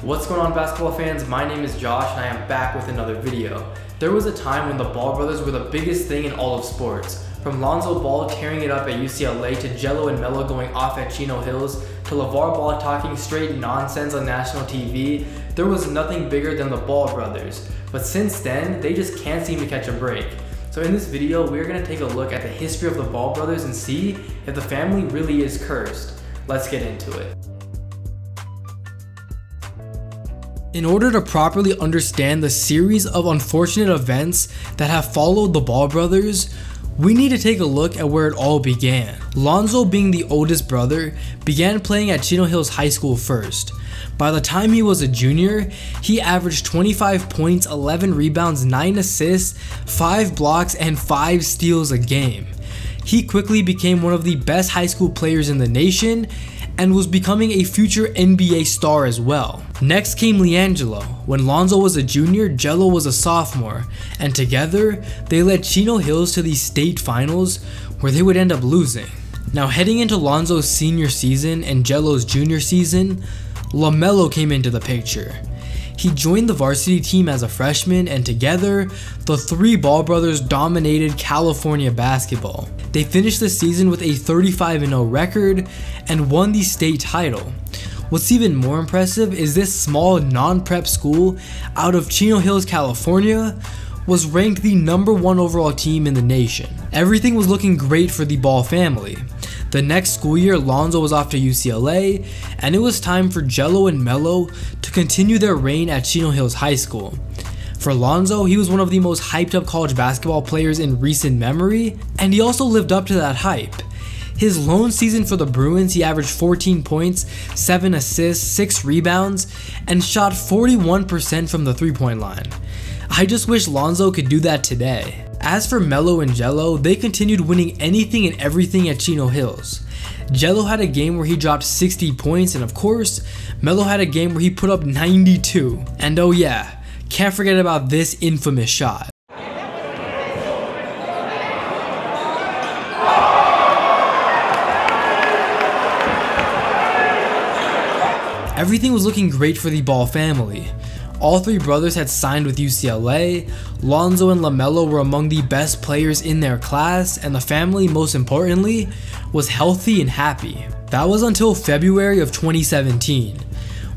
What's going on, basketball fans? My name is Josh and I am back with another video. There was a time when the Ball brothers were the biggest thing in all of sports. From Lonzo Ball tearing it up at UCLA to Gelo and LaMelo going off at Chino Hills to LeVar Ball talking straight nonsense on national TV, there was nothing bigger than the Ball brothers. But since then, they just can't seem to catch a break. So in this video, we're going to take a look at the history of the Ball brothers and see if the family really is cursed. Let's get into it. In order to properly understand the series of unfortunate events that have followed the Ball brothers, we need to take a look at where it all began. Lonzo, being the oldest brother, began playing at Chino Hills High School first. By the time he was a junior, he averaged 25 points, 11 rebounds, 9 assists, 5 blocks, and 5 steals a game. He quickly became one of the best high school players in the nation and was becoming a future NBA star as well. Next came LiAngelo. When Lonzo was a junior, Gelo was a sophomore, and together they led Chino Hills to the state finals where they would end up losing. Now, heading into Lonzo's senior season and Gelo's junior season, LaMelo came into the picture. He joined the varsity team as a freshman, and together, the three Ball brothers dominated California basketball. They finished the season with a 35-0 record and won the state title. What's even more impressive is this small non-prep school out of Chino Hills, California, was ranked the #1 overall team in the nation. Everything was looking great for the Ball family. The next school year, Lonzo was off to UCLA, and it was time for Gelo and LaMelo to continue their reign at Chino Hills High School. For Lonzo, he was one of the most hyped up college basketball players in recent memory, and he also lived up to that hype. His lone season for the Bruins, he averaged 14 points, 7 assists, 6 rebounds, and shot 41% from the three-point line. I just wish Lonzo could do that today. As for LaMelo and Gelo, they continued winning anything and everything at Chino Hills. Gelo had a game where he dropped 60 points, and of course, LaMelo had a game where he put up 92. And oh yeah, can't forget about this infamous shot. Everything was looking great for the Ball family. All three brothers had signed with UCLA, Lonzo and LaMelo were among the best players in their class, and the family, most importantly, was healthy and happy. That was until February of 2017,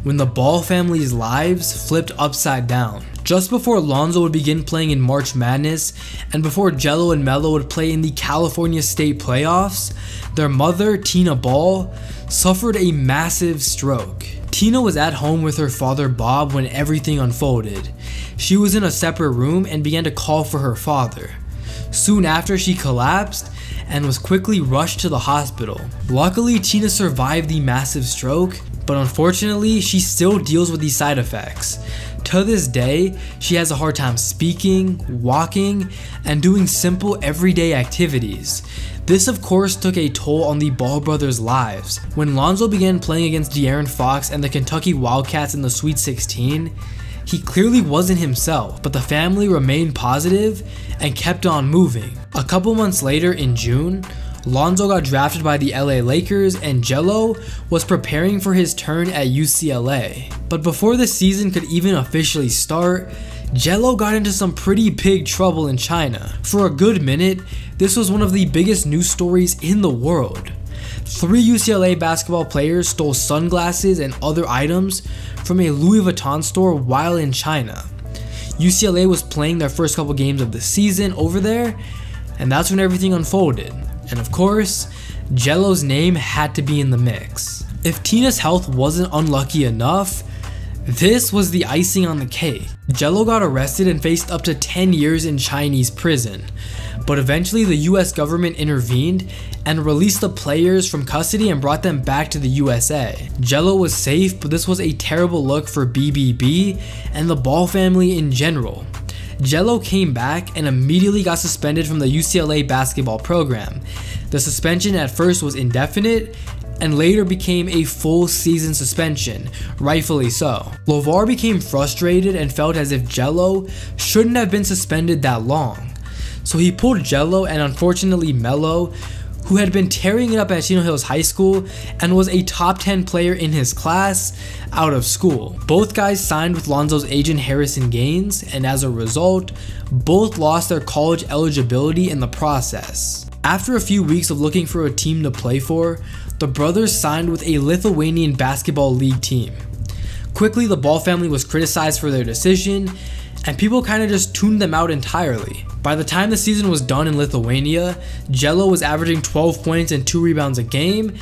when the Ball family's lives flipped upside down. Just before Lonzo would begin playing in March Madness, and before Gelo and LaMelo would play in the California State playoffs, their mother, Tina Ball, suffered a massive stroke. Tina was at home with her father Bob when everything unfolded. She was in a separate room and began to call for her father. Soon after, she collapsed and was quickly rushed to the hospital. Luckily, Tina survived the massive stroke, but unfortunately, she still deals with the side effects. To this day, she has a hard time speaking, walking, and doing simple everyday activities. This of course took a toll on the Ball brothers' lives. When Lonzo began playing against De'Aaron Fox and the Kentucky Wildcats in the Sweet 16, he clearly wasn't himself, but the family remained positive and kept on moving. A couple months later, in June, Lonzo got drafted by the LA Lakers, and Gelo was preparing for his turn at UCLA. But before the season could even officially start, Gelo got into some pretty big trouble in China. For a good minute, this was one of the biggest news stories in the world. 3 UCLA basketball players stole sunglasses and other items from a Louis Vuitton store while in China. UCLA was playing their first couple games of the season over there, and that's when everything unfolded. And of course, Gelo's name had to be in the mix. If Tina's health wasn't unlucky enough, this was the icing on the cake. Gelo got arrested and faced up to 10 years in Chinese prison, but eventually the US government intervened and released the players from custody and brought them back to the USA. Gelo was safe, but this was a terrible look for BBB and the Ball family in general. Gelo came back and immediately got suspended from the UCLA basketball program. The suspension at first was indefinite and later became a full season suspension, rightfully so. LeVar became frustrated and felt as if Gelo shouldn't have been suspended that long. So he pulled Gelo and unfortunately LaMelo, who had been tearing it up at Chino Hills High School and was a top 10 player in his class out of school. Both guys signed with Lonzo's agent Harrison Gaines, and as a result, both lost their college eligibility in the process. After a few weeks of looking for a team to play for, the brothers signed with a Lithuanian basketball league team. Quickly, the Ball family was criticized for their decision, and people kind of just tuned them out entirely. By the time the season was done in Lithuania, Gelo was averaging 12 points and 2 rebounds a game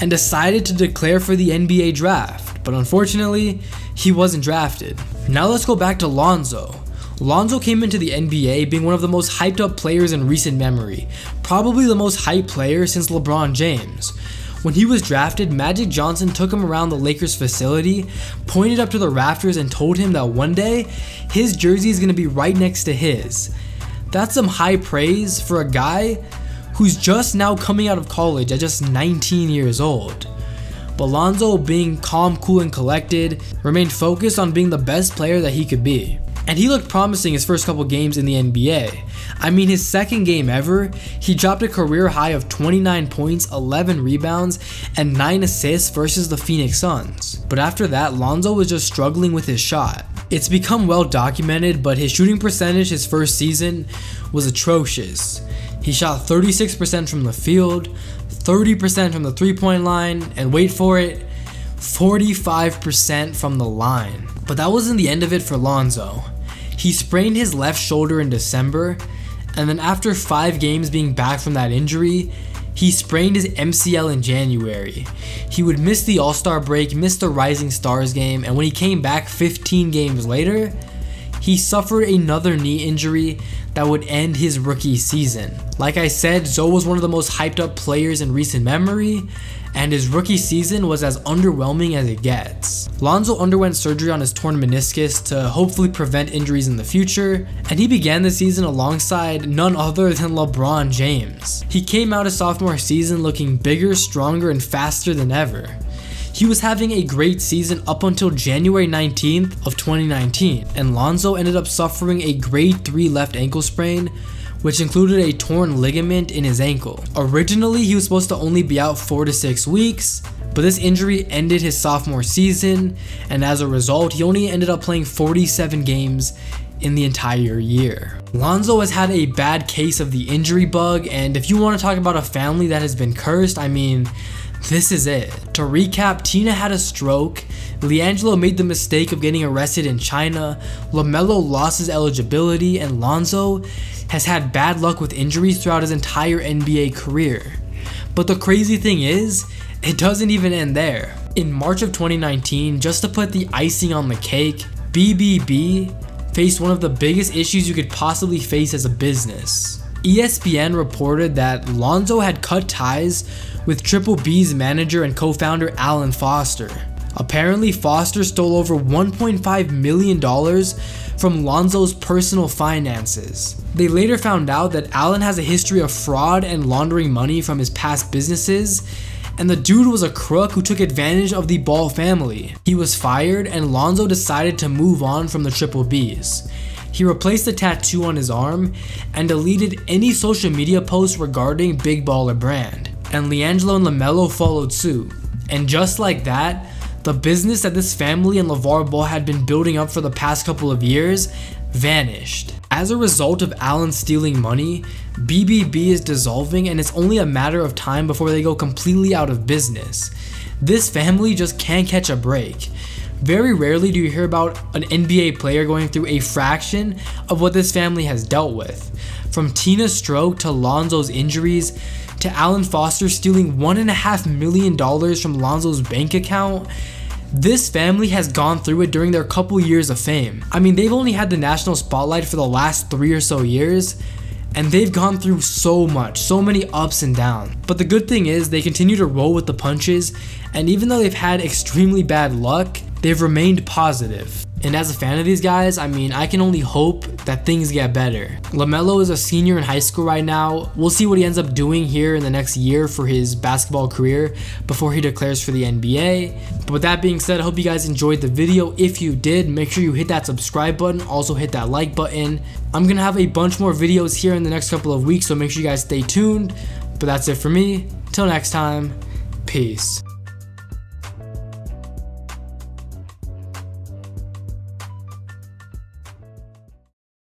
and decided to declare for the NBA draft, but unfortunately, he wasn't drafted. Now let's go back to Lonzo. Lonzo came into the NBA being one of the most hyped up players in recent memory, probably the most hyped player since LeBron James. When he was drafted, Magic Johnson took him around the Lakers facility, pointed up to the rafters and told him that one day, his jersey is going to be right next to his. That's some high praise for a guy who's just now coming out of college at just 19 years old. But Lonzo, being calm, cool, and collected, remained focused on being the best player that he could be. And he looked promising his first couple games in the NBA. I mean, his second game ever, he dropped a career high of 29 points, 11 rebounds, and 9 assists versus the Phoenix Suns. But after that, Lonzo was just struggling with his shot. It's become well documented, but his shooting percentage his first season was atrocious. He shot 36% from the field, 30% from the three-point line, and wait for it, 45% from the line. But that wasn't the end of it for Lonzo. He sprained his left shoulder in December, and then after 5 games being back from that injury, he sprained his MCL in January. He would miss the All-Star break, miss the Rising Stars game, and when he came back 15 games later, he suffered another knee injury that would end his rookie season. Like I said, Zoe was one of the most hyped up players in recent memory, and his rookie season was as underwhelming as it gets. Lonzo underwent surgery on his torn meniscus to hopefully prevent injuries in the future, and he began the season alongside none other than LeBron James. He came out his sophomore season looking bigger, stronger, and faster than ever. He was having a great season up until January 19th of 2019, and Lonzo ended up suffering a grade 3 left ankle sprain, which included a torn ligament in his ankle. Originally, he was supposed to only be out 4 to 6 weeks, but this injury ended his sophomore season, and as a result, he only ended up playing 47 games in the entire year. Lonzo has had a bad case of the injury bug, and if you want to talk about a family that has been cursed, I mean, this is it. To recap, Tina had a stroke, LiAngelo made the mistake of getting arrested in China, LaMelo lost his eligibility, and Lonzo has had bad luck with injuries throughout his entire NBA career. But the crazy thing is, it doesn't even end there. In March of 2019, just to put the icing on the cake, BBB faced one of the biggest issues you could possibly face as a business. ESPN reported that Lonzo had cut ties with Triple B's manager and co-founder Alan Foster. Apparently, Foster stole over $1.5 million from Lonzo's personal finances. They later found out that Alan has a history of fraud and laundering money from his past businesses, and the dude was a crook who took advantage of the Ball family. He was fired, and Lonzo decided to move on from the Triple Bs. He replaced the tattoo on his arm and deleted any social media posts regarding Big Baller Brand. And LiAngelo and LaMelo followed suit. And just like that, the business that this family and LeVar Ball had been building up for the past couple of years vanished. As a result of Alan stealing money, BBB is dissolving, and it's only a matter of time before they go completely out of business. This family just can't catch a break. Very rarely do you hear about an NBA player going through a fraction of what this family has dealt with. From Tina's stroke to Lonzo's injuries to Alan Foster stealing $1.5 million from Lonzo's bank account, this family has gone through it during their couple years of fame. I mean, they've only had the national spotlight for the last 3 or so years, and they've gone through so much, so many ups and downs. But the good thing is they continue to roll with the punches, and even though they've had extremely bad luck, they've remained positive. And as a fan of these guys, I mean, I can only hope that things get better. LaMelo is a senior in high school right now. We'll see what he ends up doing here in the next year for his basketball career before he declares for the NBA. But with that being said, I hope you guys enjoyed the video. If you did, make sure you hit that subscribe button. Also hit that like button. I'm going to have a bunch more videos here in the next couple of weeks, so make sure you guys stay tuned. But that's it for me. Till next time, peace.